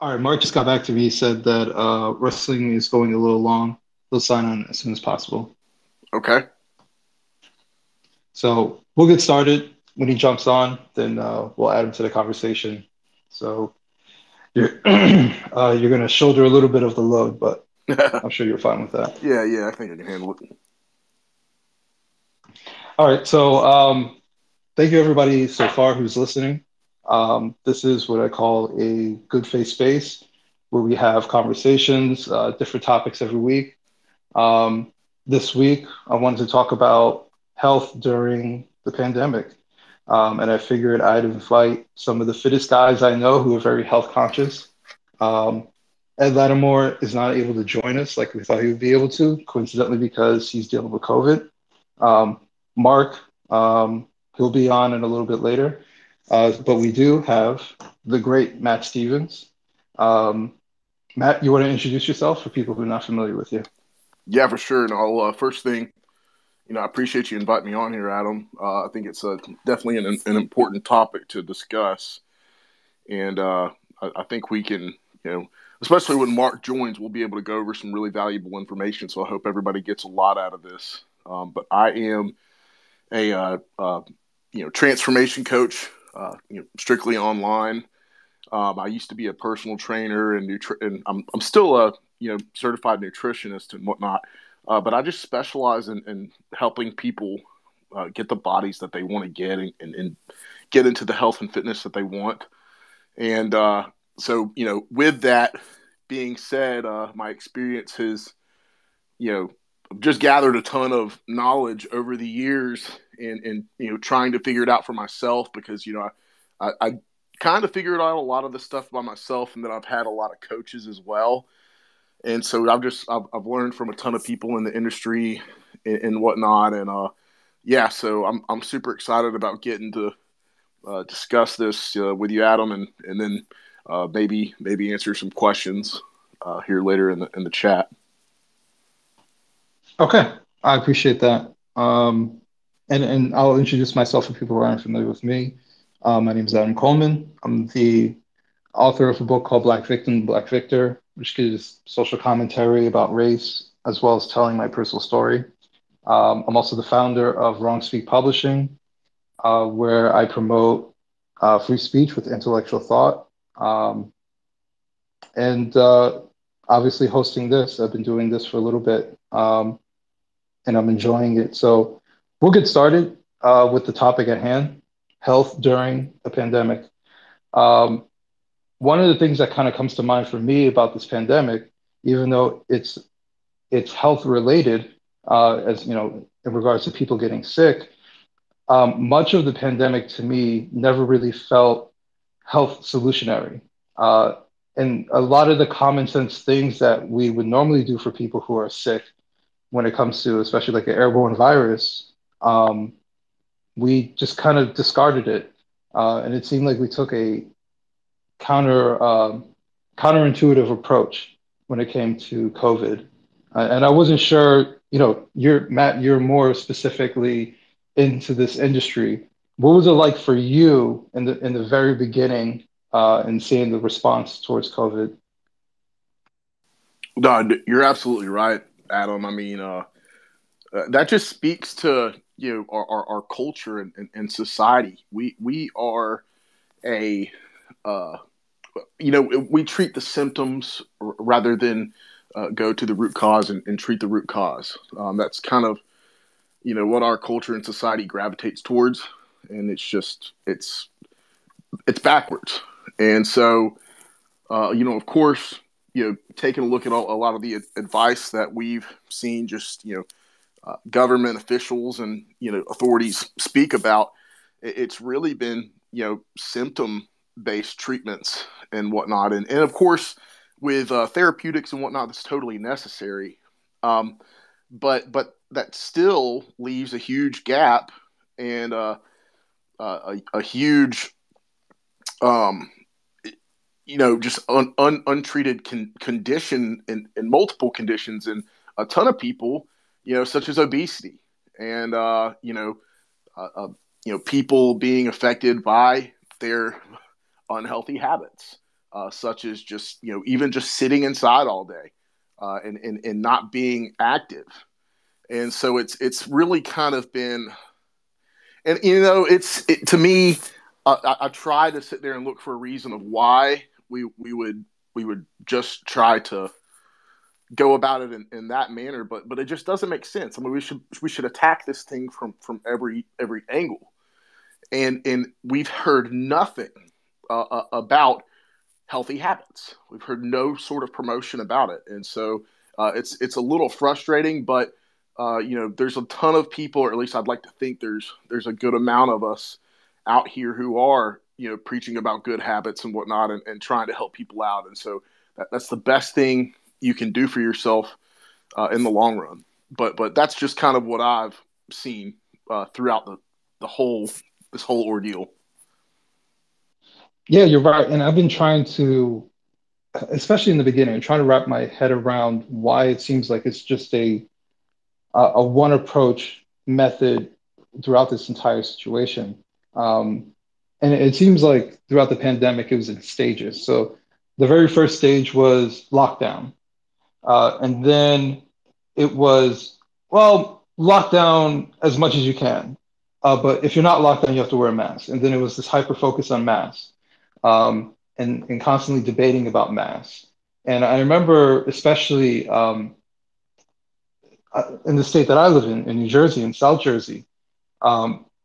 All right, Marc just got back to me. He said that wrestling is going a little long. He'll sign on as soon as possible. Okay. So we'll get started. When he jumps on, then we'll add him to the conversation. So you're you're going to shoulder a little bit of the load, but yeah, I'm sure you're fine with that. yeah, I think I can handle it. All right, so thank you everybody so far who's listening. This is what I call a good faith space where we have conversations, different topics every week. Um, this week, I wanted to talk about health during the pandemic. And I figured I'd invite some of the fittest guys I know who are very health conscious. Um, Ed Latimore is not able to join us like we thought he would be able to, coincidentally, because he's dealing with COVID. Um, Marc, he'll be on in a little bit later. But we do have the great Matt Stevens. Um, Matt, you want to introduce yourself for people who are not familiar with you? Yeah, for sure. And I'll first thing, I appreciate you inviting me on here, Adam. I think it's definitely an important topic to discuss, and I think we can, especially when Marc joins, we'll be able to go over some really valuable information. So I hope everybody gets a lot out of this. But I am a transformation coach, strictly online. I used to be a personal trainer and I'm still a certified nutritionist and whatnot. But I just specialize in helping people get the bodies that they want to get and get into the health and fitness that they want. And so, with that being said, my experience has you know just gathered a ton of knowledge over the years and trying to figure it out for myself because I kind of figured out a lot of the stuff by myself, and then I've had a lot of coaches as well. And so I've learned from a ton of people in the industry and whatnot. And yeah, so I'm super excited about getting to discuss this with you, Adam, and then maybe answer some questions here later in the chat. Okay, I appreciate that. And I'll introduce myself for people who aren't familiar with me. My name is Adam Coleman. I'm the author of a book called Black Victim, Black Victor, which gives social commentary about race as well as telling my personal story. I'm also the founder of Wrong Speak Publishing, where I promote free speech with intellectual thought. Um, and obviously, hosting this, I've been doing this for a little bit. And I'm enjoying it. So we'll get started with the topic at hand, health during a pandemic. Um, One of the things that kind of comes to mind for me about this pandemic, even though it's health related, as you know, in regards to people getting sick, much of the pandemic to me never really felt health solutionary. Uh, and a lot of the common sense things that we would normally do for people who are sick when it comes to especially like an airborne virus, um, we just kind of discarded it, and it seemed like we took a counter counterintuitive approach when it came to COVID. And I wasn't sure, you know, you're Matt, you're more specifically into this industry. What was it like for you in the very beginning, and seeing the response towards COVID? No, you're absolutely right, Adam. I mean, that just speaks to our culture and society. We are a uh, we treat the symptoms rather than go to the root cause and treat the root cause. That's kind of what our culture and society gravitates towards, and it's backwards. And so of course, taking a look at a lot of the advice that we've seen, just government officials and authorities speak about, it's really been symptom based treatments and whatnot, and of course with therapeutics and whatnot, that's totally necessary. Um, but that still leaves a huge gap and a huge um, just untreated condition in multiple conditions in a ton of people, such as obesity and uh, uh, people being affected by their unhealthy habits. such as just even just sitting inside all day and not being active. And so it's really kind of been, and to me, I try to sit there and look for a reason of why we would just try to go about it in that manner, but it just doesn't make sense. I mean, we should attack this thing from every angle, and we've heard nothing about healthy habits. We've heard no sort of promotion about it, and so it's a little frustrating. But there's a ton of people, or at least I'd like to think there's a good amount of us out here who are preaching about good habits and whatnot, and trying to help people out. And so that's the best thing you can do for yourself in the long run. But that's just kind of what I've seen throughout this whole ordeal. Yeah, you're right. And I've been trying to, especially in the beginning, trying to wrap my head around why it seems like it's just a one approach method throughout this entire situation. Um, and it seems like throughout the pandemic, it was in stages. So the very first stage was lockdown. And then it was, well, lock down as much as you can. But if you're not locked down, you have to wear a mask. And then it was this hyper focus on masks, and constantly debating about masks. And I remember, especially in the state that I live in New Jersey, in South Jersey,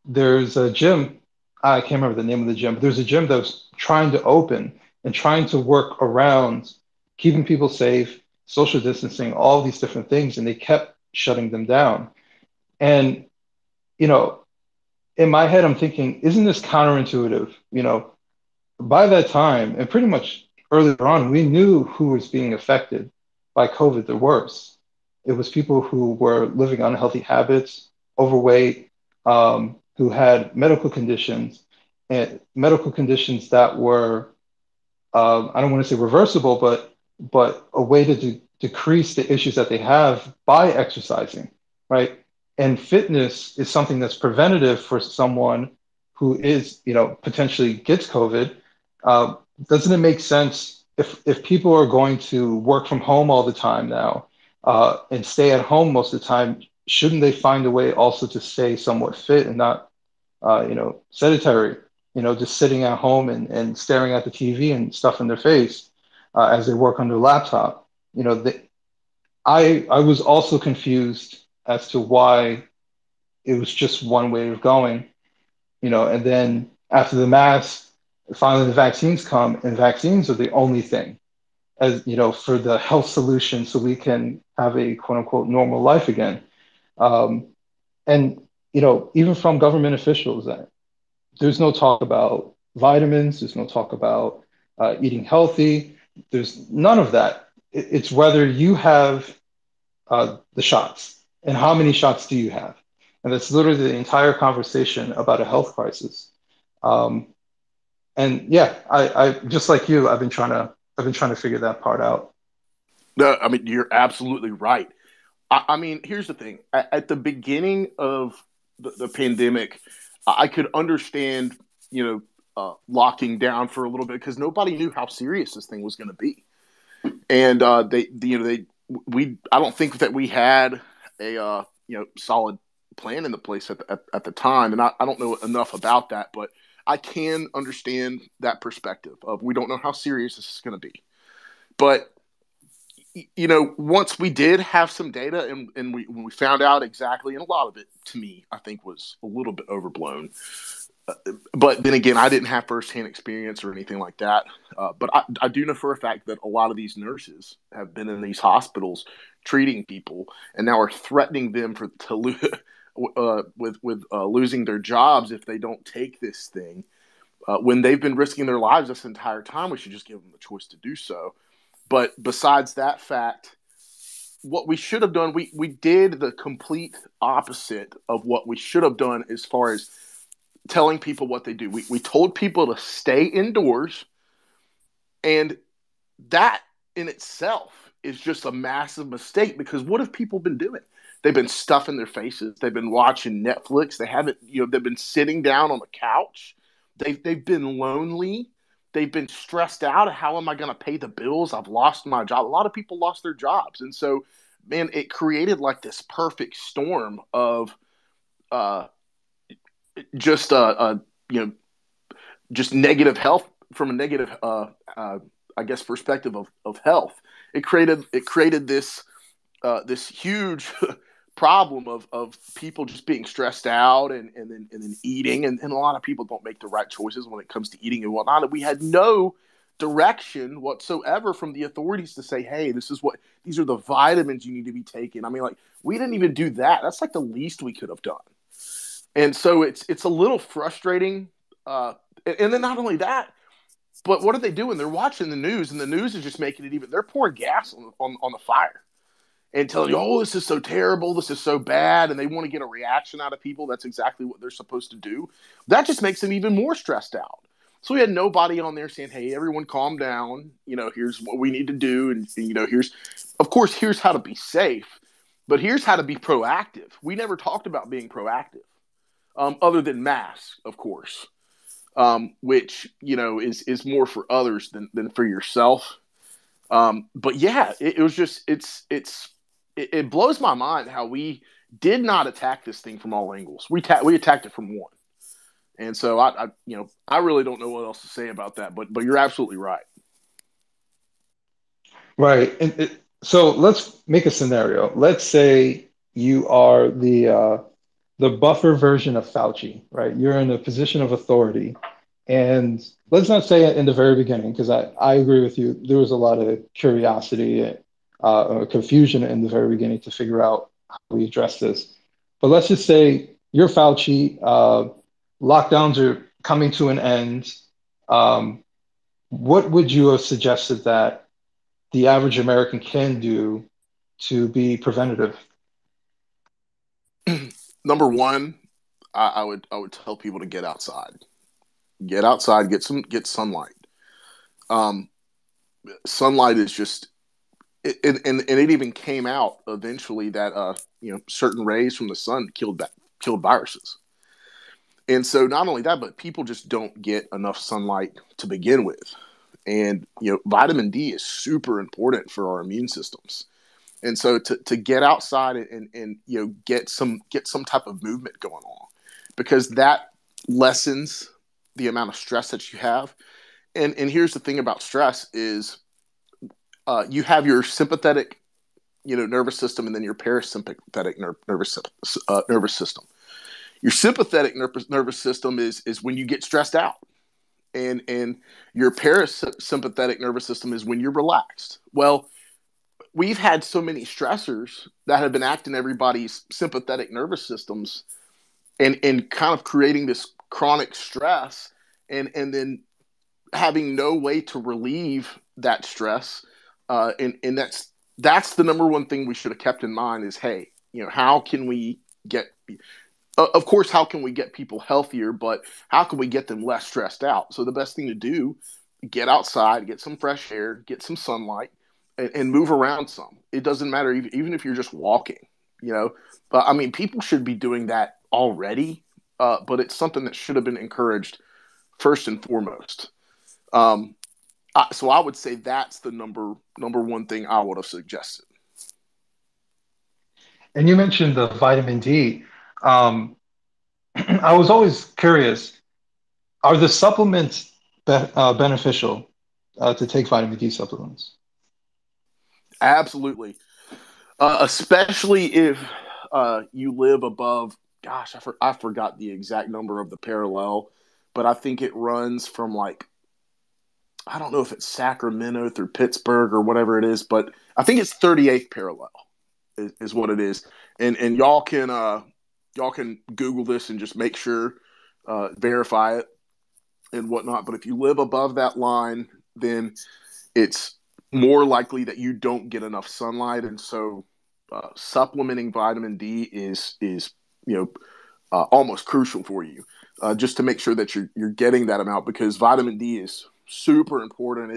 there's a gym. I can't remember the name of the gym, but there's a gym that was trying to open and trying to work around keeping people safe, social distancing, all these different things, and they kept shutting them down. And you know, in my head, I'm thinking, isn't this counterintuitive? By that time, and pretty much earlier on, we knew who was being affected by COVID the worst. It was people who were living unhealthy habits, overweight, who had medical conditions, and medical conditions that were, I don't want to say reversible, but a way to decrease the issues that they have by exercising, right? And fitness is something that's preventative for someone who is, potentially gets COVID. uh, doesn't it make sense if people are going to work from home all the time now, and stay at home most of the time? Shouldn't they find a way also to stay somewhat fit and not, sedentary? Just sitting at home and staring at the TV and stuff in their face as they work on their laptop. I was also confused as to why it was just one way of going. And then after the mass, finally the vaccines come, and vaccines are the only thing, as for the health solution, so we can have a quote unquote normal life again. Um, and even from government officials, that there's no talk about vitamins, there's no talk about eating healthy, there's none of that. It's whether you have the shots and how many shots do you have, and that's literally the entire conversation about a health crisis. Um, and yeah, I just like you, I've been trying to figure that part out. No, I mean, you're absolutely right. I mean, here's the thing. At the beginning of the pandemic, I could understand, locking down for a little bit because nobody knew how serious this thing was going to be. And I don't think that we had a, solid plan in the place at the time. And I don't know enough about that, but I can understand that perspective of we don't know how serious this is going to be. But once we did have some data and when we found out exactly, and a lot of it to me, I think was a little bit overblown. But then again, I didn't have firsthand experience or anything like that. But I do know for a fact that a lot of these nurses have been in these hospitals treating people and now are threatening them with losing their jobs if they don't take this thing. When they've been risking their lives this entire time, we should just give them the choice to do so. But besides that fact, what we should have done, we did the complete opposite of what we should have done as far as telling people what they do. We told people to stay indoors, and that in itself is just a massive mistake because what have people been doing? They've been stuffing their faces. They've been watching Netflix. They've been sitting down on the couch. They've been lonely. they've been stressed out. How am I going to pay the bills? I've lost my job. A lot of people lost their jobs. And so, man, it created like this perfect storm of uh, just, you know, just negative health from a negative, I guess, perspective of health. It created this huge problem of people just being stressed out and then eating. And a lot of people don't make the right choices when it comes to eating and whatnot. And we had no direction whatsoever from the authorities to say, hey, these are the vitamins you need to be taking. I mean, like, we didn't even do that. That's like the least we could have done. And so it's a little frustrating. And then not only that, but what are they doing? They're watching the news, and the news is just making it even. They're pouring gas on the fire and telling you, oh, this is so terrible, this is so bad, and they want to get a reaction out of people. That's exactly what they're supposed to do. That just makes them even more stressed out. So we had nobody on there saying, hey, everyone calm down. Here's what we need to do. And here's how to be safe, but here's how to be proactive. We never talked about being proactive, other than masks, of course, which, is more for others than for yourself. But yeah, it was just, it blows my mind how we did not attack this thing from all angles. We attacked it from one. And so I really don't know what else to say about that, but you're absolutely right. Right. So let's make a scenario. Let's say you are the buffer version of Fauci, right? You're in a position of authority. And let's not say it in the very beginning, because I agree with you. There was a lot of curiosity, confusion in the very beginning to figure out how we address this. But let's just say you're Fauci, lockdowns are coming to an end. Um, what would you have suggested that the average American can do to be preventative? Number one, I would tell people to get outside, get sunlight. Um, Sunlight is just, and it even came out eventually that certain rays from the sun killed viruses. And so not only that, but people just don't get enough sunlight to begin with. And vitamin D is super important for our immune systems. And so to get outside and get some type of movement going on, because that lessens the amount of stress that you have. And here's the thing about stress is, you have your sympathetic nervous system, and then your parasympathetic nervous system. Your sympathetic nervous system is when you get stressed out, and your parasympathetic nervous system is when you're relaxed. Well, we've had so many stressors that have been acting everybody's sympathetic nervous systems, and kind of creating this chronic stress, and then having no way to relieve that stress. And that's the number one thing we should have kept in mind is, hey, how can we get, of course, how can we get people healthier, but how can we get them less stressed out? So the best thing to do, get outside, get some fresh air, get some sunlight, and move around some. It doesn't matter, even if you're just walking, but I mean, people should be doing that already, but it's something that should have been encouraged first and foremost. Um, so I would say that's the number one thing I would have suggested. And you mentioned the vitamin D. Um, I was always curious, are the supplements beneficial to take vitamin D supplements? Absolutely, especially if you live above. Gosh, I forgot the exact number of the parallel, but I think it runs from, like, I don't know if it's Sacramento through Pittsburgh or whatever it is, but I think it's 38th parallel is what it is. And y'all can Google this and just make sure, verify it and whatnot. But if you live above that line, then it's more likely that you don't get enough sunlight, and so supplementing vitamin D is almost crucial for you, just to make sure that you're getting that amount, because vitamin D is super important.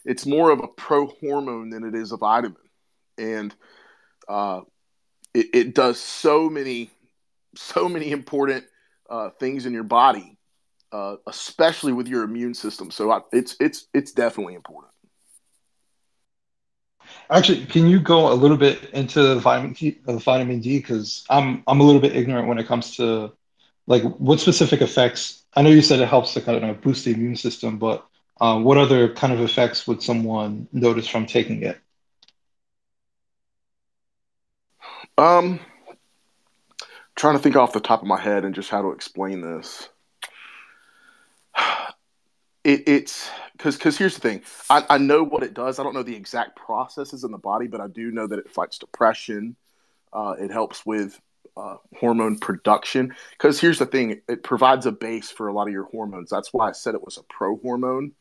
It's more of a pro hormone than it is a vitamin, and uh, it does so many important things in your body, especially with your immune system. So it's definitely important. Actually, can you go a little bit into vitamin D? Because I'm a little bit ignorant when it comes to like what specific effects. I know you said it helps to kind of boost the immune system, but what other kind of effects would someone notice from taking it? Um, Trying to think off the top of my head and just how to explain this. It's because here's the thing. I know what it does. I don't know the exact processes in the body, but I do know that it fights depression. It helps with hormone production. Because here's the thing, it provides a base for a lot of your hormones. That's why I said it was a pro-hormone.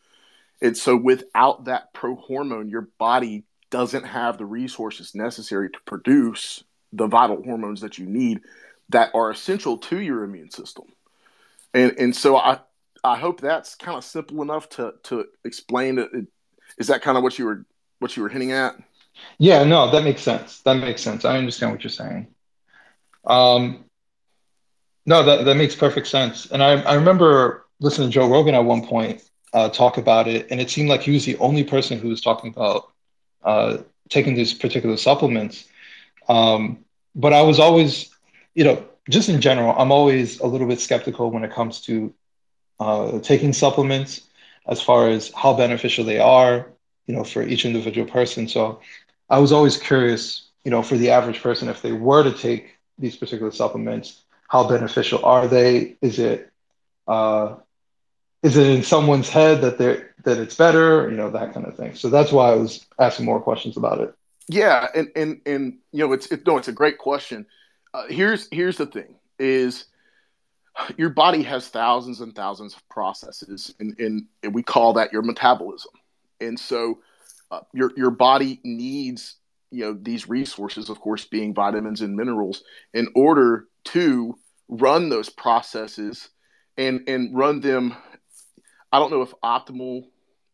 And so without that pro-hormone, your body doesn't have the resources necessary to produce the vital hormones that you need that are essential to your immune system. And so I hope that's kind of simple enough to explain it. Is that kind of what you were hinting at? Yeah, no, that makes sense. That makes sense. I understand what you're saying. Um, no, that makes perfect sense. And I remember listening to Joe Rogan at one point talk about it, and it seemed like he was the only person who was talking about uh, taking these particular supplements. But I was always, just in general, I'm always a little bit skeptical when it comes to taking supplements as far as how beneficial they are, for each individual person. So I was always curious, for the average person, if they were to take these particular supplements, how beneficial are they? Uh, is it in someone's head that it's better, that kind of thing. So that's why I was asking more questions about it. Yeah, and it's a great question. Here's the thing: is your body has thousands and thousands of processes, and we call that your metabolism. And so your body needs these resources, of course, being vitamins and minerals, in order to run those processes and run them. I don't know if optimal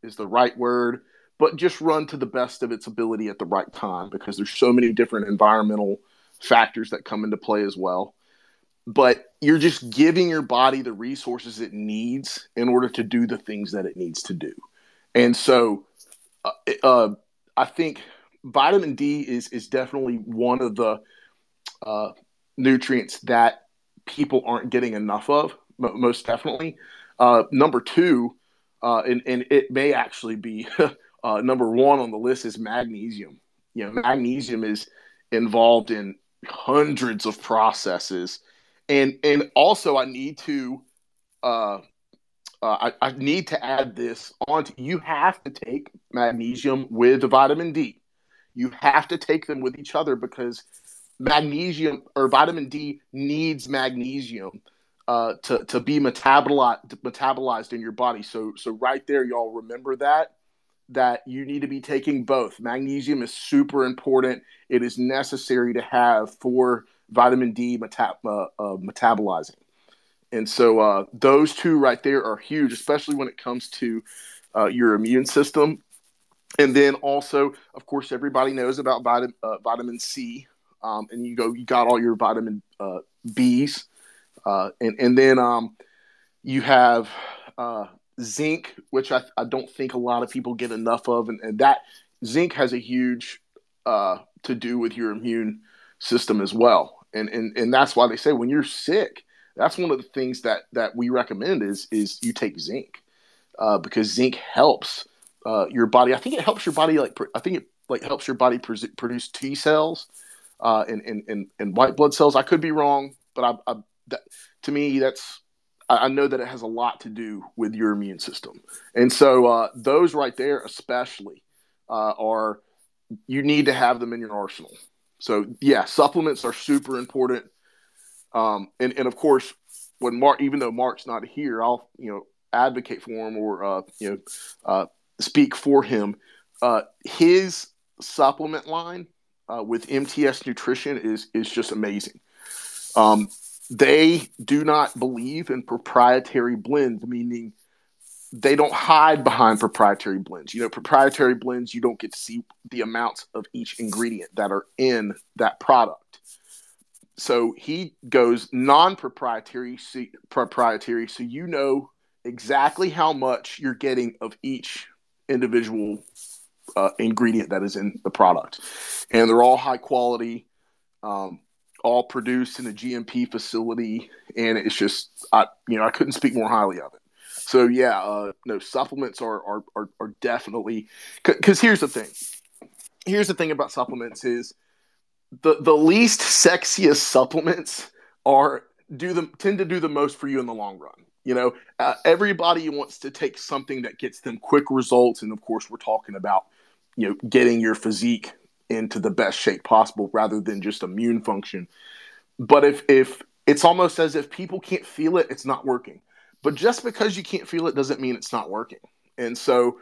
is the right word, but just run to the best of its ability at the right time, because there's so many different environmental factors that come into play as well. But you're just giving your body the resources it needs in order to do the things that it needs to do. And so uh, uh, I think vitamin D is definitely one of the uh, nutrients that people aren't getting enough of, most definitely. Number two, and it may actually be number one on the list, is magnesium. Magnesium is involved in hundreds of processes, and also uh, I need to add this on. You have to take magnesium with vitamin D. You have to take them with each other, because magnesium or vitamin D needs magnesium to be metabolized in your body. So right there, y'all remember that you need to be taking both. Magnesium is super important. It is necessary to have for vitamin D metabolizing. And so those two right there are huge, especially when it comes to your immune system. And then also, of course, everybody knows about vitamin C, and you got all your vitamin Bs, and then you have zinc, which I don't think a lot of people get enough of, and that zinc has a huge to do with your immune system as well, and that's why they say when you're sick, that's one of the things that we recommend is you take zinc, because zinc helps your body. I think it helps your body I think it helps your body produce T cells and white blood cells. I could be wrong, but that, to me I know that it has a lot to do with your immune system. And so those right there, especially, are you need to have them in your arsenal. So yeah, supplements are super important. And of course, when Marc, even though Marc's not here, I'll advocate for him or speak for him. His supplement line with MTS Nutrition is just amazing. Um, they do not believe in proprietary blends, meaning they don't hide behind proprietary blends. Proprietary blends, you don't get to see the amounts of each ingredient that are in that product. So he goes non-proprietary, proprietary, so exactly how much you're getting of each individual ingredient that is in the product, and they're all high quality, um, all produced in a GMP facility, and it's just I couldn't speak more highly of it. So yeah, no, supplements are definitely, because here's the thing about supplements is the least sexiest supplements are tend to do the most for you in the long run. Everybody wants to take something that gets them quick results, and of course, we're talking about getting your physique into the best shape possible rather than just immune function. But if it's almost as if people can't feel it, it's not working. But just because you can't feel it doesn't mean it's not working. And so,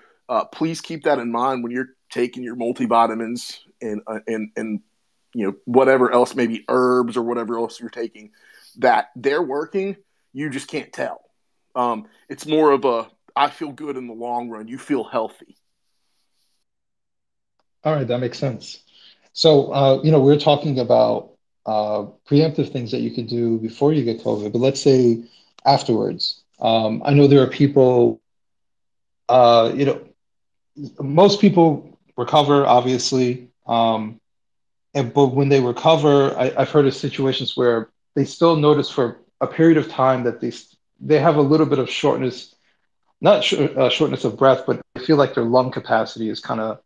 please keep that in mind when you're taking your multivitamins and whatever else, maybe herbs or whatever else you're taking, that they're working. You just can't tell. It's more of a I feel good in the long run. You feel healthy. All right, that makes sense. So, we're talking about preemptive things that you could do before you get COVID, but let's say afterwards. I know there are people, uh, you know, most people recover, obviously, but when they recover, I've heard of situations where they still notice for a period of time that they have a little bit of shortness, not shortness of breath, but they feel like their lung capacity is kind of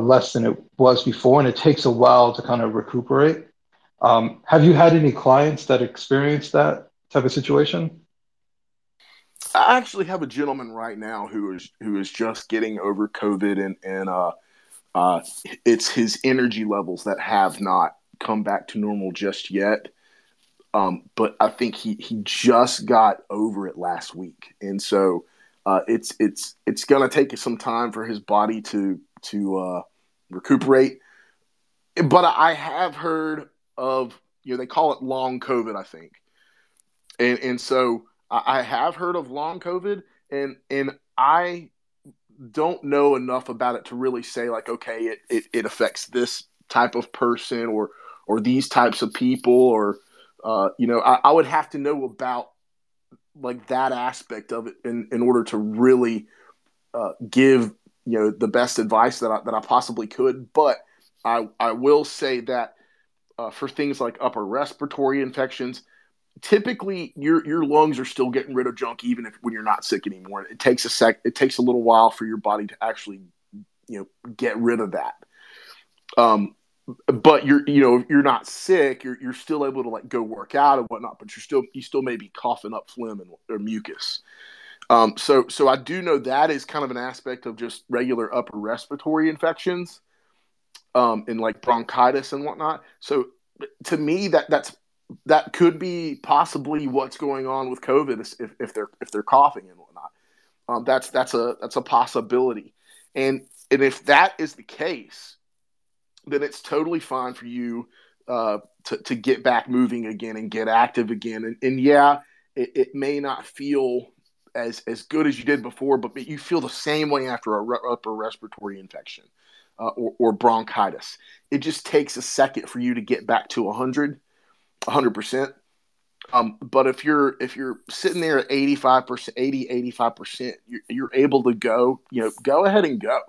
less than it was before, and it takes a while to kind of recuperate. Have you had any clients that experienced that type of situation? I actually have a gentleman right now who is just getting over COVID, and uh, it's his energy levels that have not come back to normal just yet. But I think he just got over it last week, and so it's going to take some time for his body to recuperate. But I have heard of, they call it long COVID, I think, and so I have heard of long COVID, and I don't know enough about it to really say, like, okay, it affects this type of person or these types of people, or I would have to know about like that aspect of it in order to really give the best advice that I possibly could. But I will say that for things like upper respiratory infections, typically your lungs are still getting rid of junk even if when you're not sick anymore. It takes a little while for your body to actually get rid of that. But if you're not sick, you're still able to like go work out and whatnot, but you still may be coughing up phlegm or mucus. So I do know that is kind of an aspect of just regular upper respiratory infections, and like bronchitis and whatnot. So to me, that could be possibly what's going on with COVID if they're coughing and whatnot. That's a possibility, and if that is the case, then it's totally fine for you to get back moving again and get active again. And yeah, it may not feel as good as you did before, but you feel the same way after upper respiratory infection or bronchitis. It just takes a second for you to get back to 100%. But if you're sitting there at 85%, 85%, you're able to go ahead and go,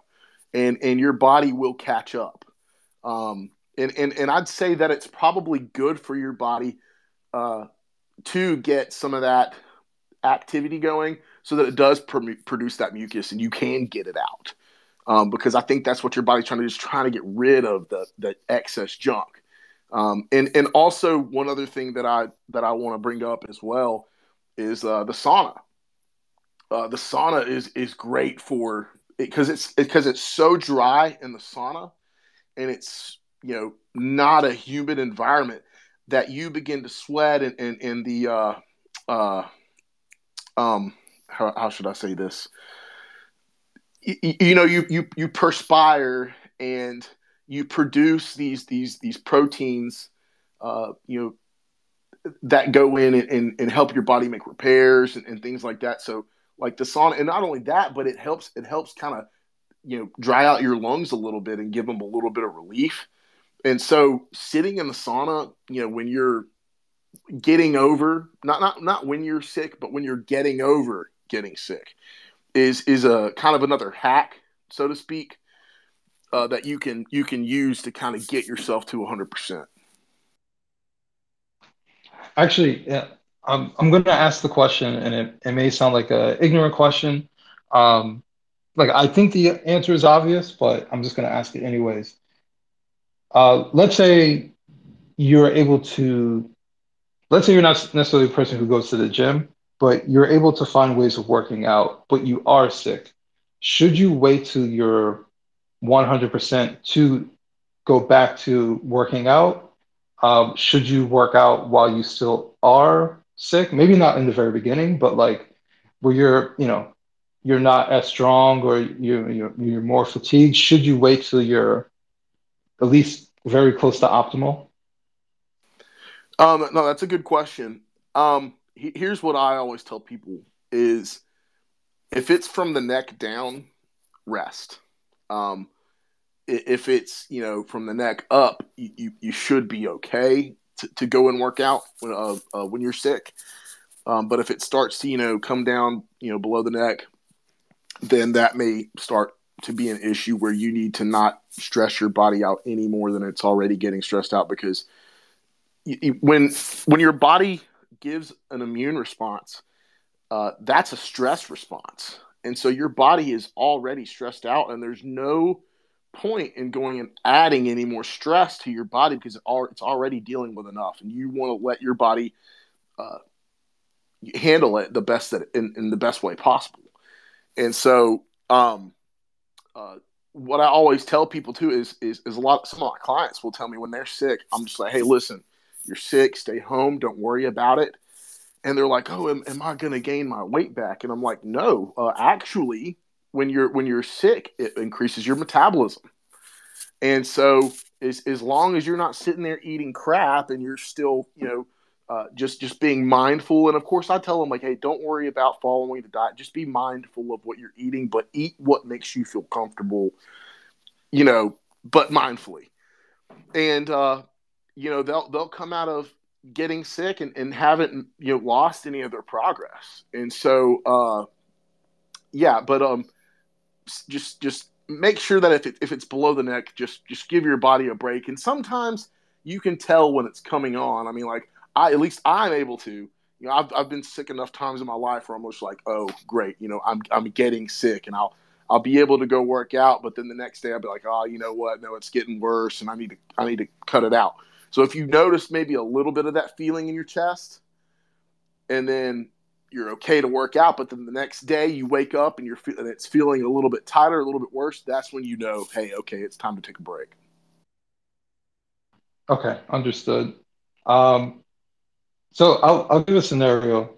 and your body will catch up. And I'd say that it's probably good for your body uh, to get some of that activity going so that it does produce that mucus and you can get it out. Because I think that's what your body's trying to do, is trying to get rid of the excess junk. And also one other thing that I want to bring up as well is the sauna. The sauna is great for it because it's so dry in the sauna, and it's not a humid environment, that you begin to sweat and the uh how should I say this, you perspire, and you produce these proteins, uh you know that go in and help your body make repairs and things like that. So like the sauna, and not only that, but it helps kind of dry out your lungs a little bit and give them a little bit of relief. And so sitting in the sauna, when you're getting over, not when you're sick, but when you're getting over getting sick is a kind of another hack, so to speak, that you can use to kind of get yourself to 100%. Actually, yeah, I'm going to ask the question, and it may sound like a ignorant question. Um, like I think the answer is obvious, but I'm just going to ask it anyways. Let's say you're able to, let's say you're not necessarily a person who goes to the gym, but you're able to find ways of working out, but you are sick. Should you wait till you're 100% to go back to working out? Should you work out while you still are sick? Maybe not in the very beginning, but like where you're not as strong or you're more fatigued. Should you wait till you're at least very close to optimal? No, that's a good question. Here's what I always tell people is if it's from the neck down, rest. Um, if it's from the neck up, you should be okay to go and work out when you're sick. But if it starts to come down below the neck, then that may start to be an issue where you need to not stress your body out any more than it's already getting stressed out because when your body gives an immune response, that's a stress response, and so your body is already stressed out, and there's no point in going and adding any more stress to your body because it's already dealing with enough, and you want to let your body uh, handle it the best that in the best way possible. And so, uh, what I always tell people too is a lot. Some of my clients will tell me when they're sick, I'm just like, hey, listen, you're sick, stay home, don't worry about it. And they're like, oh, am I going to gain my weight back? And I'm like, no, actually, when you're sick, it increases your metabolism. And so as long as you're not sitting there eating crap and you're still, just being mindful. And of course, I tell them like, hey, don't worry about following the diet. Just be mindful of what you're eating, but eat what makes you feel comfortable, but mindfully. And they'll come out of getting sick and haven't lost any of their progress. And so yeah, but just make sure that if it's below the neck, just give your body a break. And sometimes you can tell when it's coming on. I mean, like at least I'm able to. I've been sick enough times in my life where I'm just like, oh, great, I'm getting sick, and I'll be able to go work out, but then the next day I'll be like, oh, you know what? No, it's getting worse, and I need to cut it out. So if you notice maybe a little bit of that feeling in your chest, and then you're okay to work out, but then the next day you wake up and and it's feeling a little bit tighter, a little bit worse. That's when you know, hey, okay, it's time to take a break. Okay, understood. Um, so I'll give a scenario.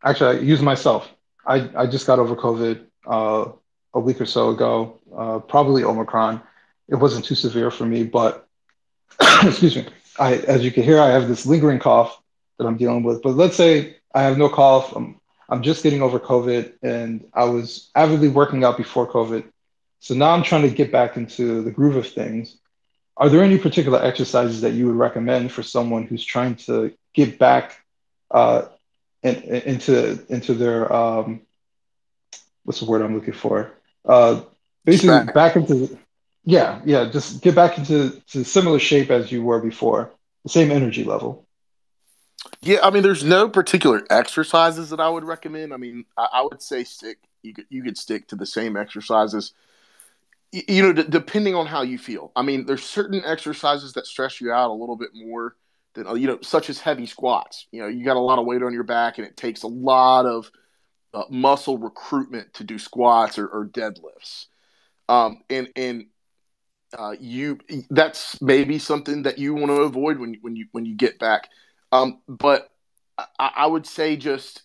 Actually, I use myself. I just got over COVID a week or so ago, probably Omicron. It wasn't too severe for me, but excuse me. As you can hear, I have this lingering cough that I'm dealing with. But let's say I have no cough. I'm just getting over COVID, and I was avidly working out before COVID. So now I'm trying to get back into the groove of things. Are there any particular exercises that you would recommend for someone who's trying to get back uh, into their what's the word I'm looking for? Uh, Basically Back. back into yeah, just get back into similar shape as you were before, the same energy level. Yeah, I mean, there's no particular exercises that I would recommend. I mean, I would say stick. You could stick to the same exercises. Depending on how you feel. I mean, there's certain exercises that stress you out a little bit more than such as heavy squats. You got a lot of weight on your back, and it takes a lot of muscle recruitment to do squats or deadlifts. And you that's maybe something that you want to avoid when you get back. But I would say just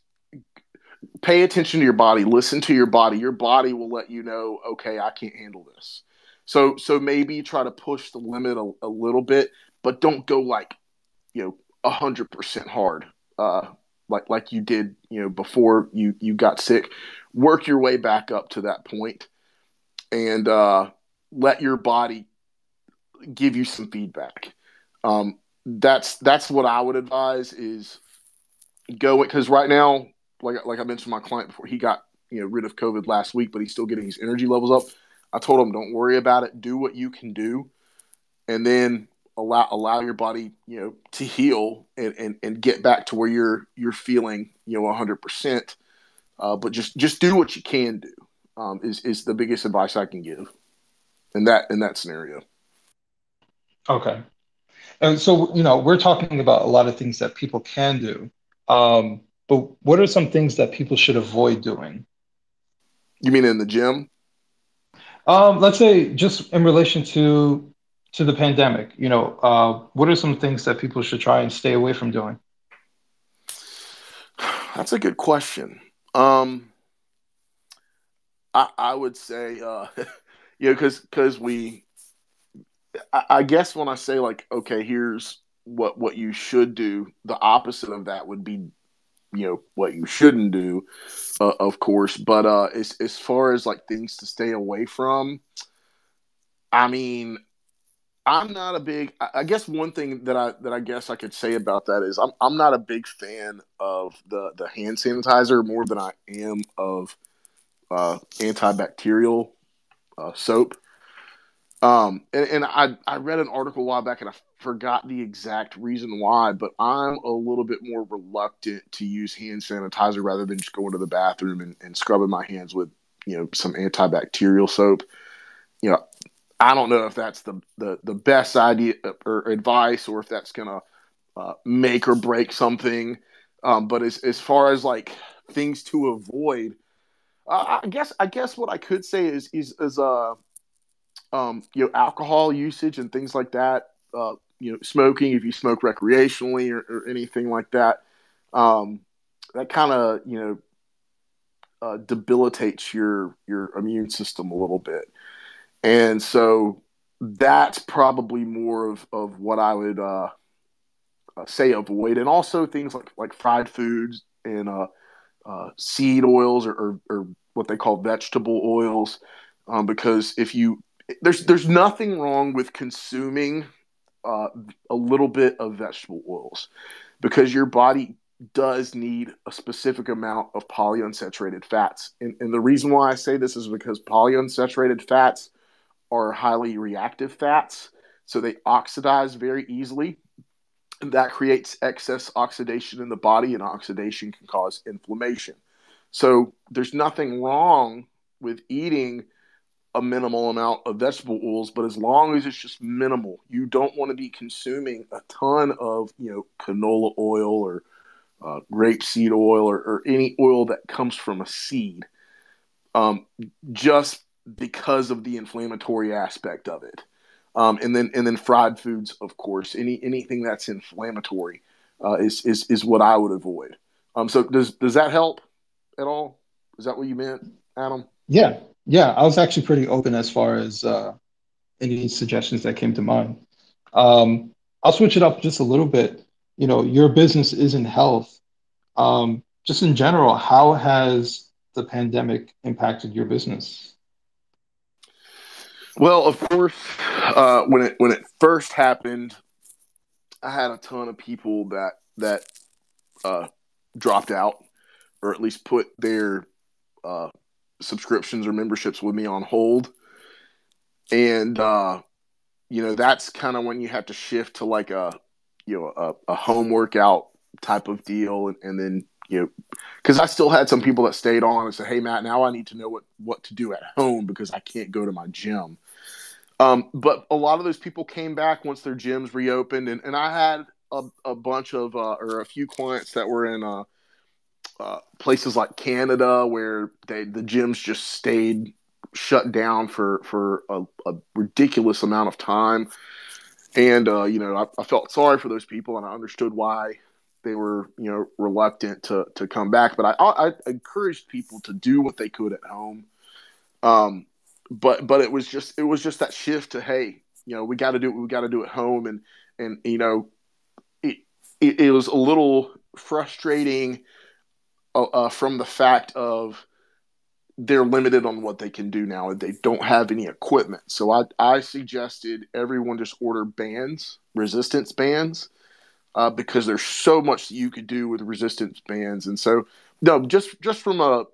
pay attention to your body, listen to your body. Your body will let you know, okay, I can't handle this. So maybe try to push the limit a little bit, but don't go like 100% hard, like you did before you got sick. Work your way back up to that point, and let your body give you some feedback. That's what I would advise is go because right now, like I mentioned, my client before, he got rid of COVID last week, but he's still getting his energy levels up. I told him, don't worry about it. Do what you can do, and then allow your body to heal and get back to where you're feeling 100%. But just do what you can do is the biggest advice I can give in that scenario. Okay. And so, we're talking about a lot of things that people can do. But what are some things that people should avoid doing? You mean in the gym? Let's say just in relation to the pandemic, what are some things that people should try and stay away from doing? That's a good question. Um, I would say, because I guess when I say like, okay, here's what you should do, the opposite of that would be, what you shouldn't do, of course. But as far as like things to stay away from, I mean, I'm not a big. I guess one thing that I guess I could say about that is I'm not a big fan of the hand sanitizer more than I am of antibacterial soap. And I read an article a while back and I forgot the exact reason why, but I'm a little bit more reluctant to use hand sanitizer rather than just going to the bathroom and scrubbing my hands with, some antibacterial soap. You know, I don't know if that's the best idea or advice or if that's going to make or break something. But as far as like things to avoid, I guess what I could say is alcohol usage and things like that. Smoking if you smoke recreationally or anything like that. Um, that kind of debilitates your immune system a little bit, and so that's probably more of what I would say avoid, and also things like fried foods and seed oils or what they call vegetable oils, because if you there's nothing wrong with consuming uh, a little bit of vegetable oils because your body does need a specific amount of polyunsaturated fats. And the reason why I say this is because polyunsaturated fats are highly reactive fats, so they oxidize very easily. And that creates excess oxidation in the body, and oxidation can cause inflammation. So there's nothing wrong with eating a minimal amount of vegetable oils, but as long as it's just minimal, you don't want to be consuming a ton of canola oil or rapeseed oil or any oil that comes from a seed, um, just because of the inflammatory aspect of it. And then fried foods, of course, anything that's inflammatory is what I would avoid. So does that help at all? Is that what you meant, Adam? Yeah, yeah, I was actually pretty open as far as any suggestions that came to mind. I'll switch it up just a little bit. Your business is in health. Just in general, how has the pandemic impacted your business? Well, of course, when it first happened, I had a ton of people that uh, dropped out, or at least put their uh, subscriptions or memberships with me on hold, and that's kind of when you have to shift to like a home workout type of deal, and then because I still had some people that stayed on and said, "Hey, Matt, now I need to know what to do at home because I can't go to my gym." But a lot of those people came back once their gyms reopened, and I had a bunch of or a few clients that were in places like Canada where the gyms just stayed shut down for a ridiculous amount of time, and I felt sorry for those people, and I understood why they were reluctant to come back. But I encouraged people to do what they could at home. But it was just that shift to, hey, we got to do what we got to do at home, and it, it was a little frustrating from the fact of they're limited on what they can do now. They don't have any equipment, so I suggested everyone just order bands, resistance bands, because there's so much that you could do with resistance bands. And so No, just from a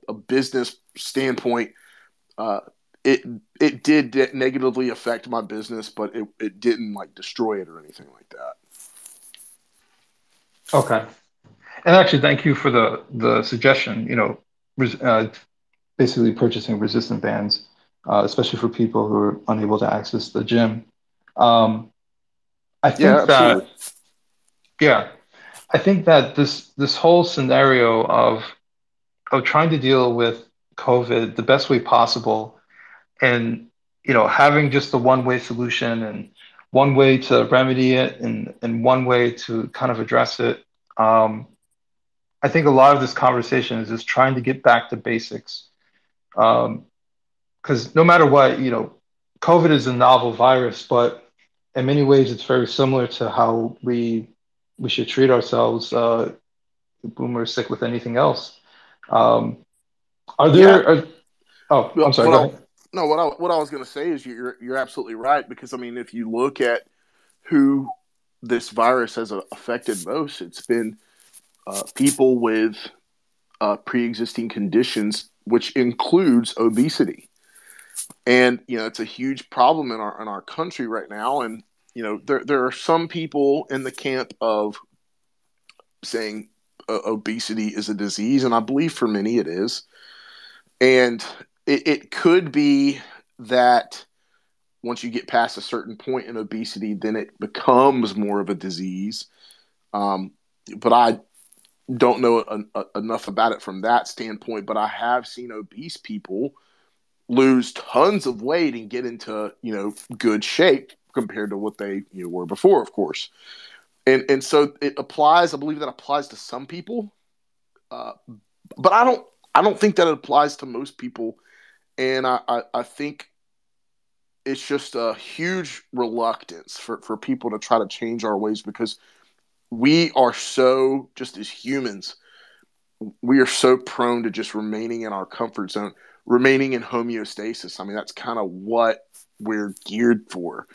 a business standpoint, uh, it it did negatively affect my business, but it didn't like destroy it or anything like that. Okay. And actually, thank you for the suggestion. Basically purchasing resistant bands, especially for people who are unable to access the gym. Um, I Yeah, think absolutely. that, yeah, I think that this whole scenario of trying to deal with COVID the best way possible, and having just the one way solution and one way to remedy it and one way to kind of address it. Um, I think a lot of this conversation is just trying to get back to basics. Because no matter what, COVID is a novel virus, but in many ways it's very similar to how we should treat ourselves when we're sick with anything else. Um, are Yeah. there? Oh, I'm sorry. What Go I ahead. no what I was going to say is you're absolutely right, because I mean, if you look at who this virus has affected most, it's been people with pre-existing conditions, which includes obesity. And it's a huge problem in our country right now. And there are some people in the camp of saying obesity is a disease, and I believe for many it is. And it could be that once you get past a certain point in obesity, then it becomes more of a disease. Um, but I don't know enough about it from that standpoint. But I have seen obese people lose tons of weight and get into good shape compared to what they were before, of course. And so it applies. I believe that applies to some people, uh, but I don't think that it applies to most people. And I think it's just a huge reluctance for people to try to change our ways, because we are so, just as humans, we are so prone to just remaining in our comfort zone, remaining in homeostasis. I mean, that's kind of what we're geared for.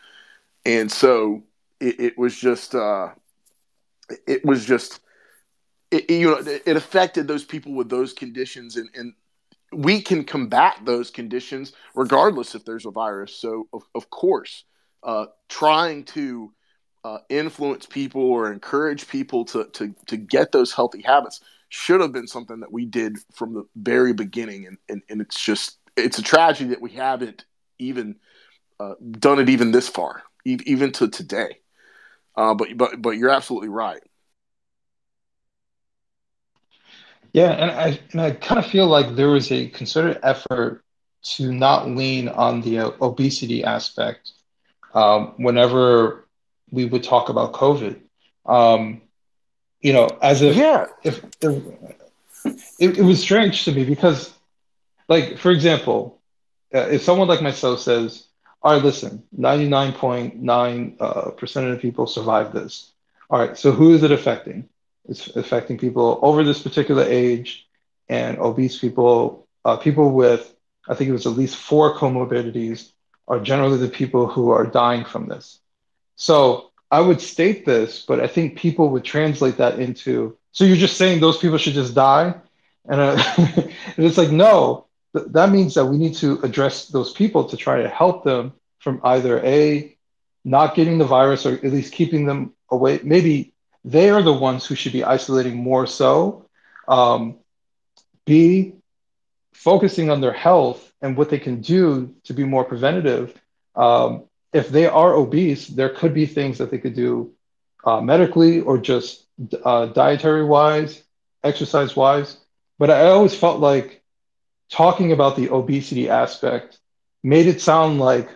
And so it was just, it was just, it affected those people with those conditions. And we can combat those conditions regardless if there's a virus. So, of course, trying to influence people or encourage people to get those healthy habits should have been something that we did from the very beginning. And it's a tragedy that we haven't even done it even this far, even to today. But you're absolutely right. Yeah, and I kind of feel like there was a concerted effort to not lean on the obesity aspect whenever we would talk about COVID. Um, as Yeah. if it was strange to me because, like, for example, if someone like myself says, all right, listen, 99.9% percent of the people survive this. All right, so who is it affecting? It's affecting people over this particular age and obese people, people with, I think it was at least four comorbidities, are generally the people who are dying from this. So I would state this, but I think people would translate that into, so you're just saying those people should just die? And, and it's like, no, that means that we need to address those people to try to help them from either A, not getting the virus or at least keeping them away. Maybe they are the ones who should be isolating more so. Um, B, focusing on their health and what they can do to be more preventative. If they are obese, there could be things that they could do medically or just dietary wise, exercise wise. But I always felt like talking about the obesity aspect made it sound like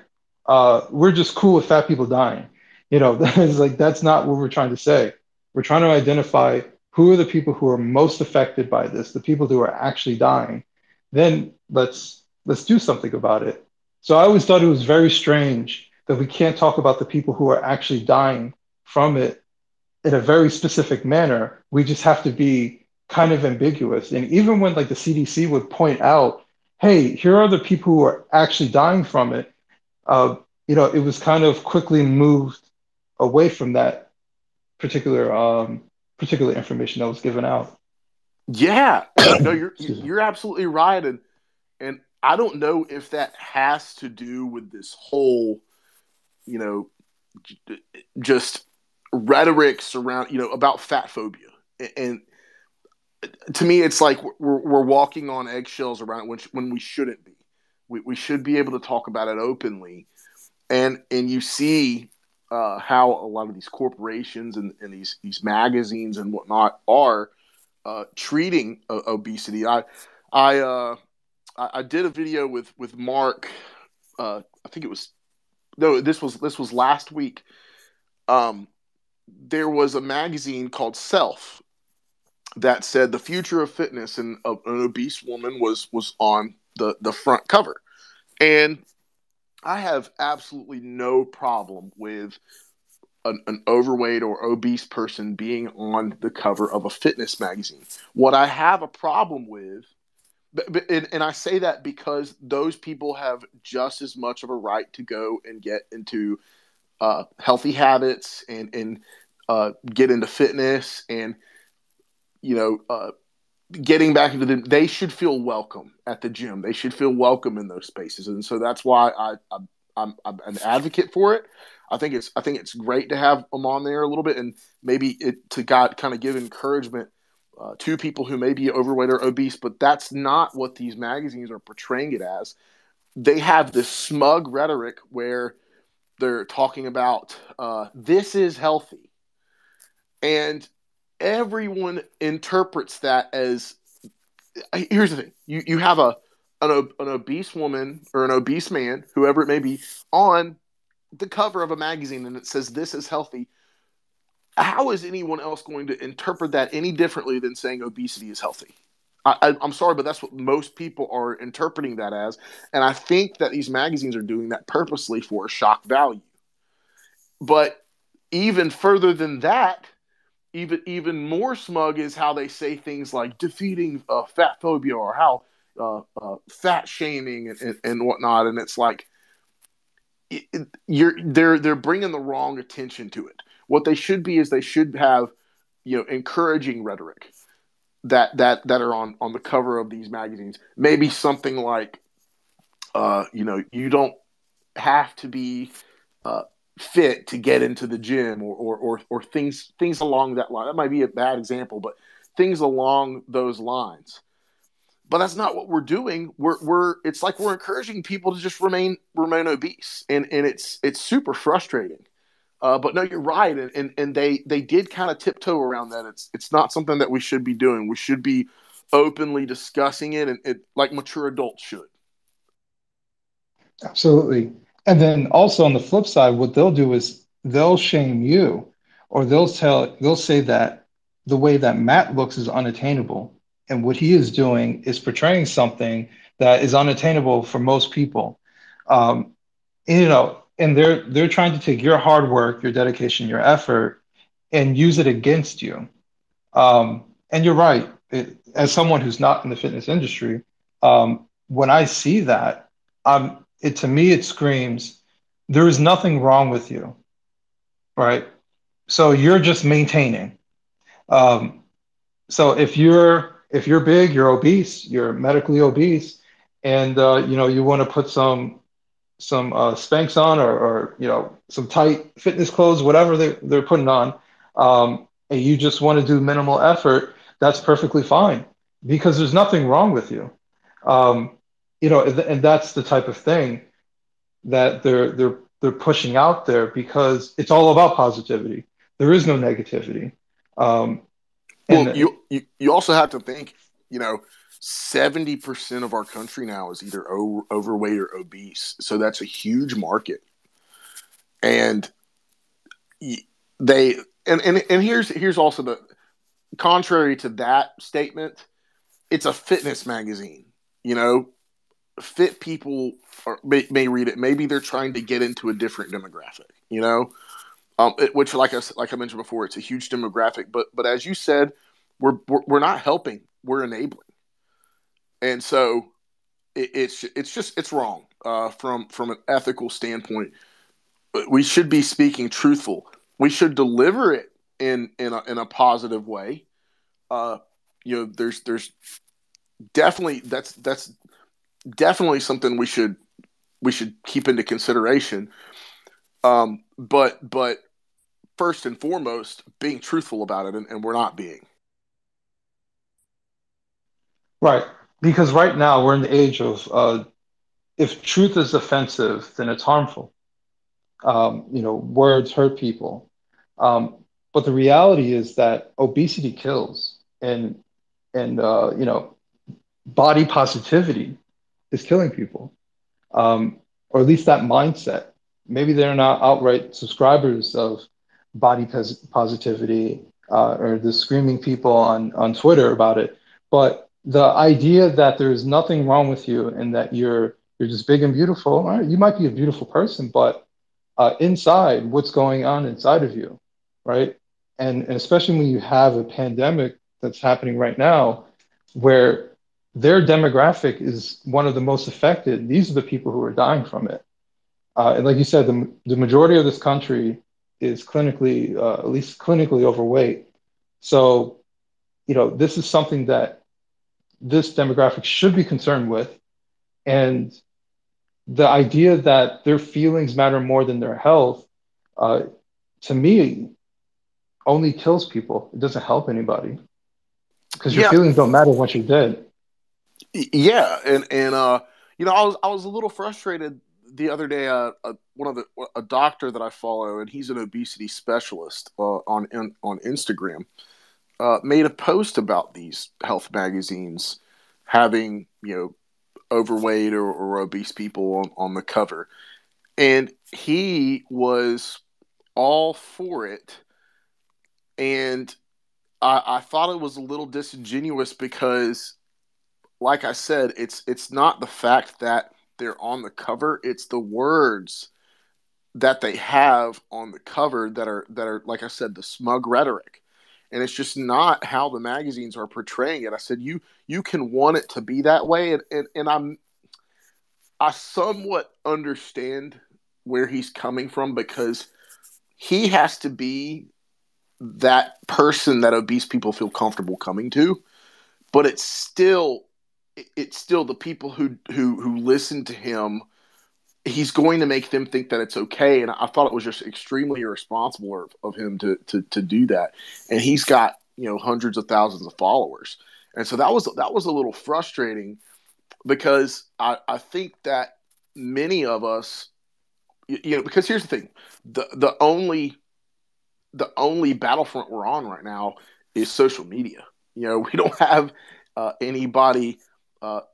we're just cool with fat people dying. It's like that's not what we're trying to say. We're trying to identify who are the people who are most affected by this, the people who are actually dying. Then let's do something about it. So I always thought it was very strange that we can't talk about the people who are actually dying from it in a very specific manner. We just have to be kind of ambiguous. And even when like the CDC would point out, hey, here are the people who are actually dying from it, uh, it was kind of quickly moved away from that particular particular information that was given out. Yeah, no, Excuse me. you're absolutely right, and I don't know if that has to do with this whole, you know, just rhetoric surround, about fat phobia. And to me, it's like we're walking on eggshells around it when we shouldn't be. We should be able to talk about it openly, and you see how a lot of these corporations and these magazines and whatnot are treating obesity. I uh, I did a video with Marc. I think it was no, this was last week. Um, there was a magazine called Self that said the future of fitness, and an obese woman was on the front cover. And I have absolutely no problem with an overweight or obese person being on the cover of a fitness magazine. What I have a problem with, and I say that because those people have just as much of a right to go and get into healthy habits and get into fitness and you know getting back into they should feel welcome at the gym. They should feel welcome in those spaces, and so that's why I'm an advocate for it. I think it's great to have them on there a little bit, and maybe it to God kind of give encouragement to people who may be overweight or obese. But that's not what these magazines are portraying it as. They have this smug rhetoric where they're talking about this is healthy, and everyone interprets that as here's the thing: you have an obese woman or an obese man, whoever it may be, on the cover of a magazine, and it says this is healthy. How is anyone else going to interpret that any differently than saying obesity is healthy? I'm sorry, but that's what most people are interpreting that as, and I think that these magazines are doing that purposely for a shock value. But even further than that, even more smug is how they say things like defeating fat phobia, or how fat shaming and whatnot. And it's like they're bringing the wrong attention to it. What they should be is they should have encouraging rhetoric that are on the cover of these magazines. Maybe something like you don't have to be uh, fit to get into the gym, or things along that line. That might be a bad example, but things along those lines. But that's not what we're doing. We're it's like we're encouraging people to just remain obese, and it's super frustrating. But no, you're right, and they did kind of tiptoe around that. It's not something that we should be doing. We should be openly discussing it, and it like mature adults should. Absolutely. And then also on the flip side, what they'll do is they'll shame you, or they'll say that the way that Matt looks is unattainable. And what he is doing is portraying something that is unattainable for most people. Um, and they're trying to take your hard work, your dedication, your effort, and use it against you. And you're right. As someone who's not in the fitness industry, when I see that, to me it screams there is nothing wrong with you, right? So you're just maintaining. Um, so if you're big, you're obese, you're medically obese, and you want to put some Spanx on, or some tight fitness clothes, whatever they're putting on, and you just want to do minimal effort, that's perfectly fine because there's nothing wrong with you. Um, and that's the type of thing that they're pushing out there because it's all about positivity. There is no negativity. Um, Well, and you also have to think, you know, 70% of our country now is either overweight or obese. So that's a huge market. And they and here's also the contrary to that statement, it's a fitness magazine. You know, fit people may read it. Maybe they're trying to get into a different demographic, which like I mentioned before, it's a huge demographic. But as you said, we're not helping. We're enabling, and so it's wrong from an ethical standpoint. We should be speaking truthful. We should deliver it in a positive way. Uh, there's definitely that's definitely something we should keep into consideration. But first and foremost, being truthful about it, and we're not being. Right. Because right now we're in the age of if truth is offensive, then it's harmful. Words hurt people. But the reality is that obesity kills, and body positivity is killing people, or at least that mindset. Maybe they're not outright subscribers of positivity, or the screaming people on Twitter about it, but the idea that there's nothing wrong with you and that you're just big and beautiful. All right, you might be a beautiful person, but inside, what's going on inside of you, right? And especially when you have a pandemic that's happening right now, where their demographic is one of the most affected. These are the people who are dying from it. And like you said, the majority of this country is clinically, at least clinically overweight. So, this is something that this demographic should be concerned with. And the idea that their feelings matter more than their health, uh, to me, only kills people. It doesn't help anybody because your Yeah, feelings don't matter once you're dead. yeah, and I was a little frustrated the other day. A doctor that I follow, and he's an obesity specialist on Instagram, made a post about these health magazines having overweight or obese people on the cover, and he was all for it, and I thought it was a little disingenuous because, like I said, it's not the fact that they're on the cover; it's the words that they have on the cover that are like I said, the smug rhetoric, and it's just not how the magazines are portraying it. I said you can want it to be that way, and I somewhat understand where he's coming from because he has to be that person that obese people feel comfortable coming to, but it's still the people who listen to him. He's going to make them think that it's okay, and I thought it was just extremely irresponsible of him to do that. And he's got hundreds of thousands of followers, and so that was a little frustrating because I think that many of us, because here's the thing, the only battlefront we're on right now is social media. We don't have anybody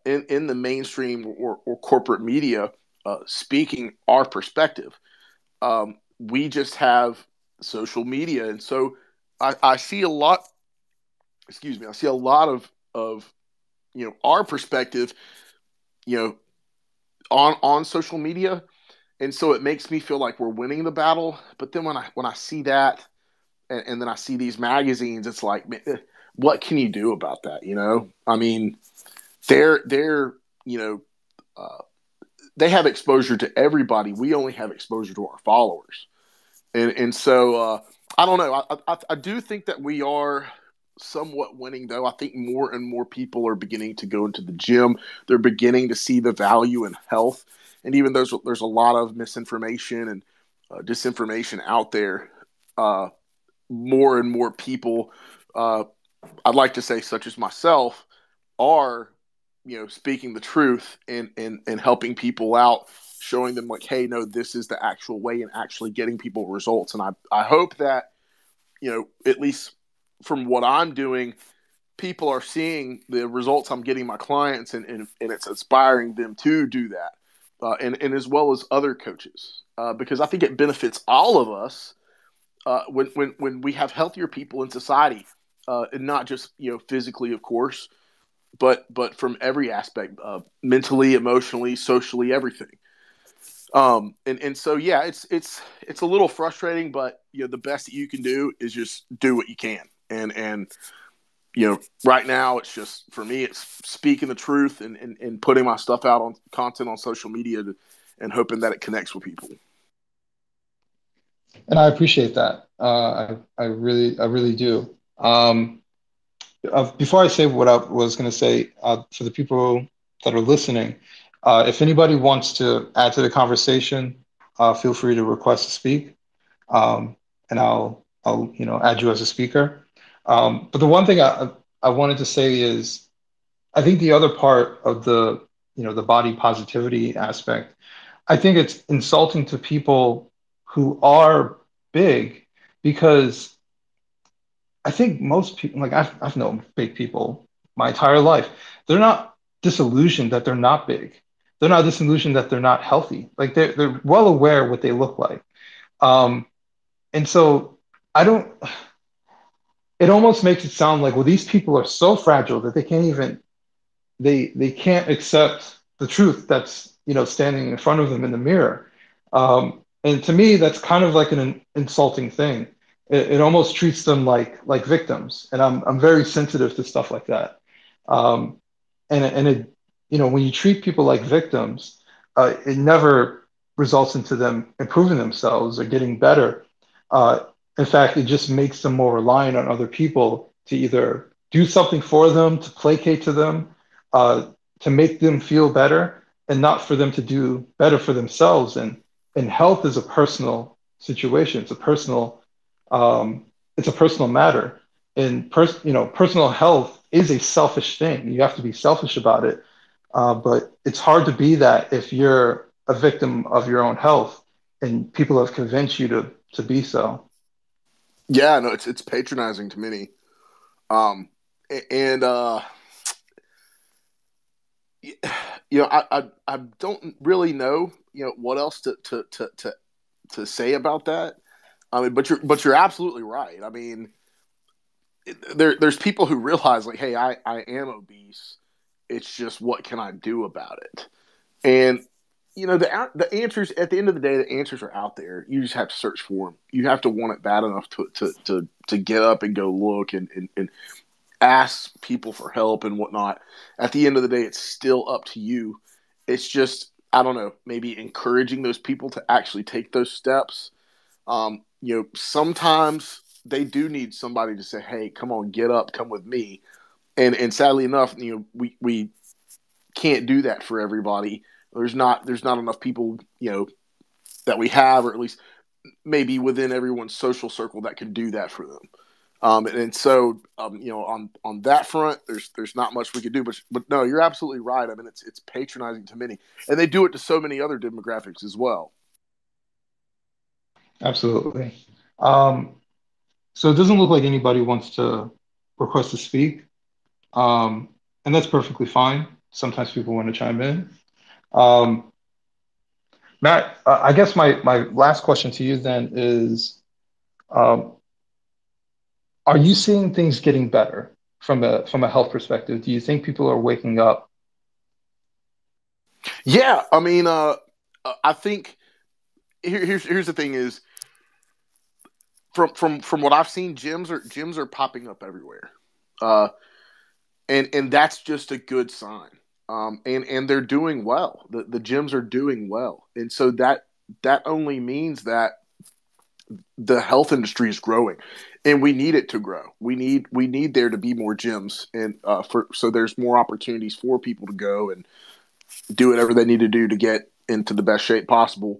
in the mainstream or corporate media speaking our perspective. We just have social media, and so I see a lot. Excuse me. I see a lot of our perspective, you know, on social media, and so it makes me feel like we're winning the battle. But then when I see that, and then I see these magazines, it's like, man, what can you do about that? I mean, they're uh, they have exposure to everybody. We only have exposure to our followers, and so I don't know. I do think that we are somewhat winning, though. I think more and more people are beginning to go into the gym. They're beginning to see the value in health, and even though there's a lot of misinformation and disinformation out there, uh, more and more people, uh, I'd like to say, such as myself, are speaking the truth and helping people out, showing them like, hey, no, this is the actual way, and actually getting people results. And I hope that at least from what I'm doing, people are seeing the results I'm getting my clients, and it's inspiring them to do that, and as well as other coaches, because I think it benefits all of us when we have healthier people in society, and not just physically, of course, but from every aspect, mentally, emotionally, socially, everything. And so yeah, it's a little frustrating, but the best that you can do is just do what you can, and right now it's just, for me, it's speaking the truth and putting my stuff out on content on social media and hoping that it connects with people. And I appreciate that. I really do. Before I say what I was going to say, for the people that are listening, if anybody wants to add to the conversation, feel free to request to speak, um, and I'll add you as a speaker. But the one thing I wanted to say is, I think the other part of the body positivity aspect, I think it's insulting to people who are big, because I think most people, like I've known big people my entire life. They're not disillusioned that they're not big. They're not disillusioned that they're not healthy. Like they're well aware what they look like. Um, and so I don't. It almost makes it sound like, well, these people are so fragile that they can't accept the truth that's standing in front of them in the mirror. And to me, that's kind of like an insulting thing. It almost treats them like victims, and I'm very sensitive to stuff like that. Um, and it when you treat people like victims, it never results into them improving themselves or getting better. Uh, in fact, it just makes them more reliant on other people to either do something for them, to placate to them, uh, to make them feel better, and not for them to do better for themselves. And health is a personal situation. Um, it's a personal matter. And personal health is a selfish thing. You have to be selfish about it. But it's hard to be that if you're a victim of your own health and people have convinced you to be so. Yeah, no, it's patronizing to many. Um, and I don't really know what else to say about that. I mean, but you're absolutely right. I mean, there's people who realize like, hey, I am obese. It's just what can I do about it? And the answers at the end of the day, the answers are out there. You just have to search for them. You have to want it bad enough to get up and go look and ask people for help and whatnot. At the end of the day, it's still up to you. It's just, I don't know, maybe encouraging those people to actually take those steps. Sometimes they do need somebody to say, "Hey, come on, get up, come with me." And sadly enough, we can't do that for everybody. There's not enough people that we have, or at least maybe within everyone's social circle that can do that for them. And so, on that front, there's not much we could do. But no, you're absolutely right. I mean, it's patronizing to many, and they do it to so many other demographics as well. Absolutely. Um, so it doesn't look like anybody wants to request to speak, um, and that's perfectly fine. Sometimes people want to chime in. Um, Matt, I guess my last question to you then is, um, are you seeing things getting better from a health perspective? Do you think people are waking up? Yeah, I mean, I think here's the thing is from what I've seen, gyms are popping up everywhere, uh, and that's just a good sign. And they're doing well. The gyms are doing well, and so that only means that the health industry is growing, and we need it to grow. We need there to be more gyms, and for so there's more opportunities for people to go and do whatever they need to do to get into the best shape possible.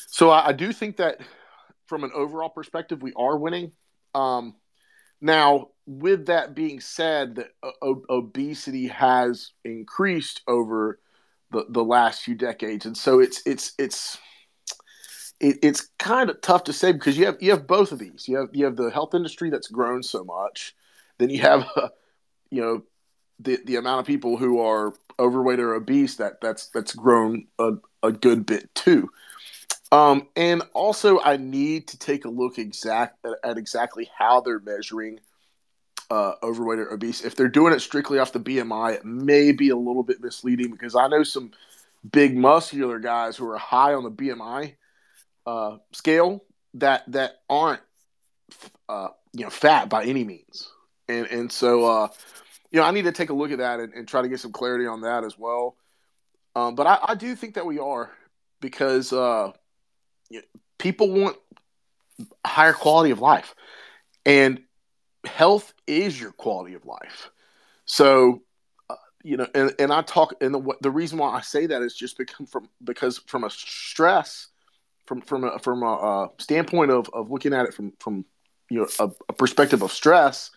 So I do think that from an overall perspective, we are winning. Um, Now, with that being said, that obesity has increased over the last few decades, and so it's kind of tough to say because you have both of these. You have the health industry that's grown so much, then you have you know the amount of people who are overweight or obese that's grown a good bit too. And also, I need to take a look at exactly how they're measuring overweight or obese. If they're doing it strictly off the BMI, it may be a little bit misleading because I know some big muscular guys who are high on the BMI scale that aren't fat by any means, and so I need to take a look at that and try to get some clarity on that as well. But I do think that we are because people want a higher quality of life, and health is your quality of life. So, and I talk, and the reason why I say that is just because from a stress, from a standpoint of looking at it from a perspective of stress,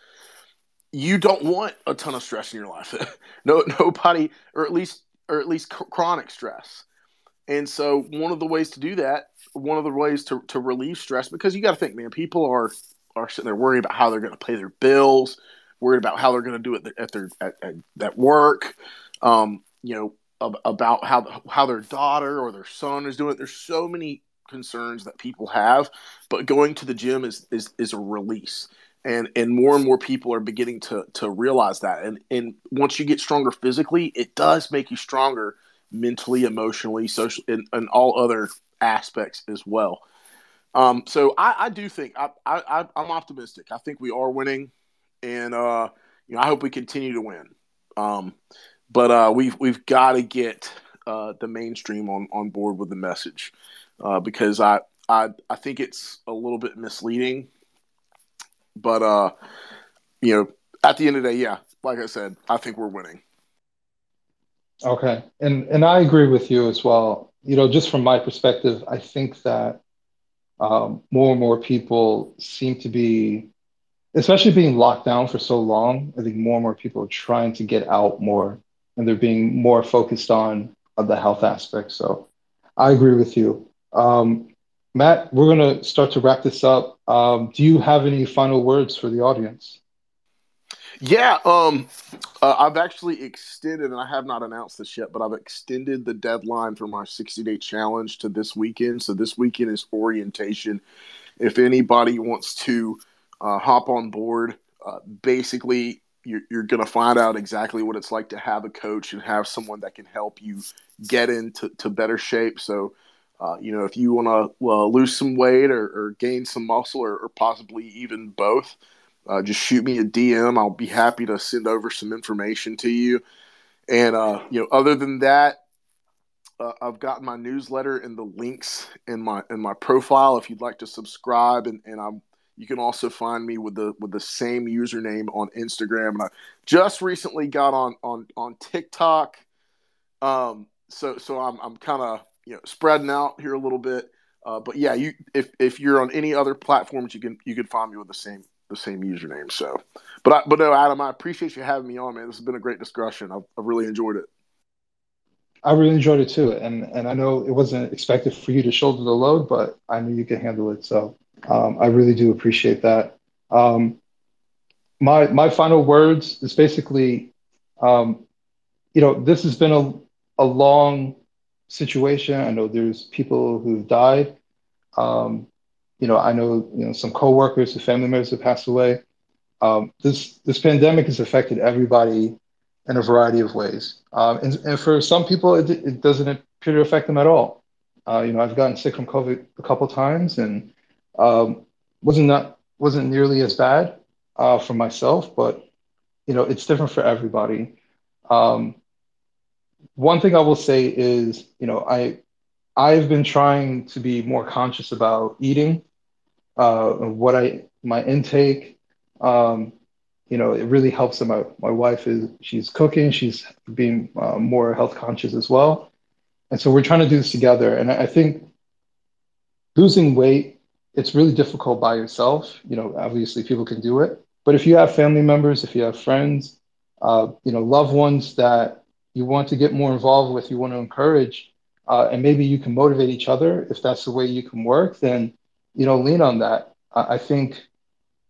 you don't want a ton of stress in your life. No, nobody, or at least chronic stress. And so one of the ways to do that, one of the ways to relieve stress, because you got to think, man, people are sitting there worried about how they're going to pay their bills, worried about how they're going to do it at work, about how their daughter or their son is doing it. There's so many concerns that people have, but going to the gym is a release. And more people are beginning to realize that. And once you get stronger physically, it does make you stronger mentally, emotionally, social, and all other aspects as well. So I do think I'm optimistic. I think we are winning, and I hope we continue to win. Um, but we've got to get the mainstream on board with the message, because I think it's a little bit misleading. But at the end of the day, yeah, like I said, I think we're winning. Okay. And I agree with you as well. Just from my perspective, I think that more and more people seem to be, especially being locked down for so long. I think more and more people are trying to get out more, and they're being more focused on the health aspect. So I agree with you. Matt, we're going to start to wrap this up. Do you have any final words for the audience? Yeah, I've actually extended, and I have not announced this yet, but I've extended the deadline for my 60-day challenge to this weekend. So this weekend is orientation. If anybody wants to hop on board, basically you're going to find out exactly what it's like to have a coach and have someone that can help you get into better shape. So, if you want to lose some weight or gain some muscle, or possibly even both, just shoot me a DM. I'll be happy to send over some information to you. And other than that, I've got my newsletter and the links in my profile if you'd like to subscribe, and you can also find me with the same username on Instagram. And I just recently got on TikTok, so I'm kind of spreading out here a little bit. But yeah, if you're on any other platforms, you can find me with the same username. So, but no, Adam, I appreciate you having me on, man. This has been a great discussion. I've really enjoyed it. I really enjoyed it too, and I know it wasn't expected for you to shoulder the load, but I knew you could handle it. So I really do appreciate that. Um, my final words is basically, um, this has been a long situation. I know there's people who've died. Um, I know some coworkers, and family members have passed away. This pandemic has affected everybody in a variety of ways. And for some people, it doesn't appear to affect them at all. I've gotten sick from COVID a couple times, and um, wasn't nearly as bad for myself, but it's different for everybody. Um, One thing I will say is, I've been trying to be more conscious about eating, what my intake. Um, it really helps that my wife she's cooking, she's being more health conscious as well. And so we're trying to do this together. And I think losing weight, it's really difficult by yourself. Obviously people can do it, but if you have family members, if you have friends, loved ones that you want to get more involved with, you want to encourage, and maybe you can motivate each other. If that's the way you can work, then lean on that. I think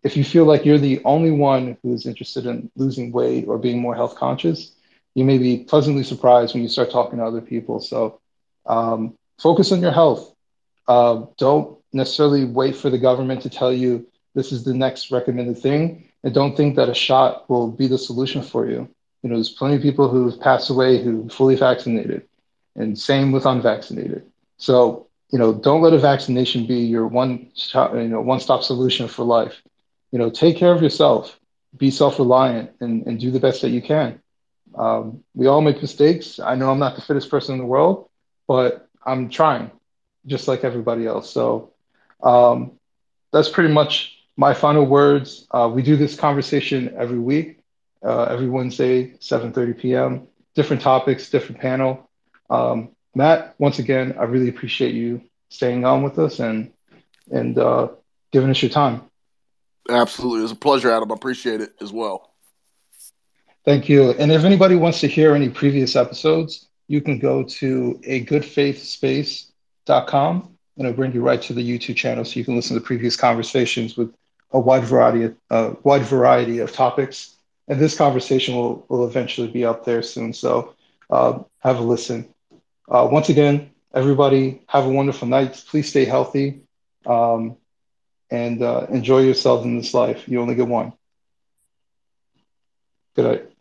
if you feel like you're the only one who's interested in losing weight or being more health conscious, you may be pleasantly surprised when you start talking to other people. So focus on your health. Don't necessarily wait for the government to tell you this is the next recommended thing, and don't think that a shot will be the solution for you. There's plenty of people who've passed away who fully vaccinated, and same with unvaccinated. So, don't let a vaccination be your one shot, one-stop solution for life. Take care of yourself, be self-reliant, and do the best that you can. We all make mistakes. I know I'm not the fittest person in the world, but I'm trying, just like everybody else. So um, that's pretty much My final words, we do this conversation every week, every Wednesday, 7:30 p.m. Different topics, different panel. Matt, once again, I really appreciate you staying on with us and giving us your time. Absolutely. It was a pleasure, Adam. I appreciate it as well. Thank you. And if anybody wants to hear any previous episodes, you can go to agoodfaithspace.com and it'll bring you right to the YouTube channel so you can listen to previous conversations with a wide variety of topics. And this conversation will eventually be up there soon. So have a listen. Once again, everybody have a wonderful night. Please stay healthy um, and enjoy yourselves in this life. You only get one. Good night.